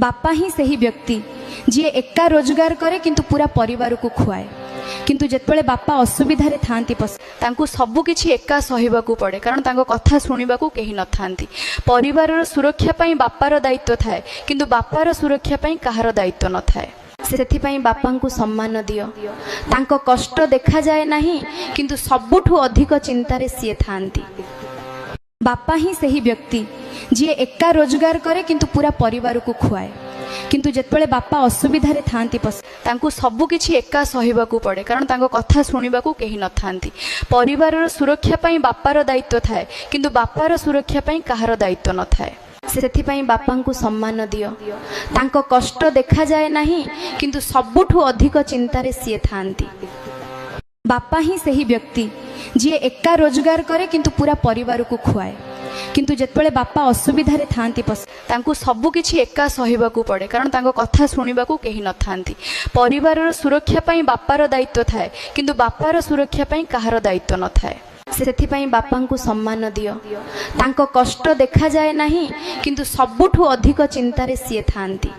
बापा ही सही व्यक्ति जी एका रोजगार करे किंतु पूरा परिवार को खुआए किंतु जेतबेले बापा असुविधा थांती तांकु सबु किछि एका सहिबाकू पड़े कारण तांको कथा सुनिबाकू केही न थांती। परिवार सुरक्षा पई बापार दायित्व थाए किंतु बापार सुरक्षा पई काहार दायित्व न थाए। सेथिपई बापांकु सम्मान दियो, तांको कष्ट देखा जाए नाही किंतु सबुठु अधिक चिंतारे सिए थांती। बापा ही सही व्यक्ति जी एका रोजगार करे किंतु पूरा परिवार को खुआए किंतु जेतबेले बापा असुविधा थांती तांकु सबु किछि एका सहिबाकू पड़े कारण तांको कथा सुनिबाकू केही न थांती। परिवार सुरक्षा पई बापार दायित्व थाए किंतु बापार सुरक्षा पई काहार दायित्व न थाए। सेथिपई बापांकु सम्मान दियो, तांको कष्ट देखा जाए नाही किंतु सबुठु अधिक चिंतारे सिए थांती। बापा ही सही व्यक्ति जी एका रोजगार करे किंतु पूरा परिवार को खुआए किंतु जेतबेले बापा असुविधा थांती तांकु सबु किछि एका सहिबाकू पड़े कारण तांको कथा सुनिबाकू केही न थांती। परिवार सुरक्षा पई बापार दायित्व थाए किंतु बापार सुरक्षा पई काहार दायित्व न थाए। सेथिपई बापांकु सम्मान दियो, तांको कष्ट देखा जाए नाही किंतु सबुठु अधिक चिंतारे सिए थांती।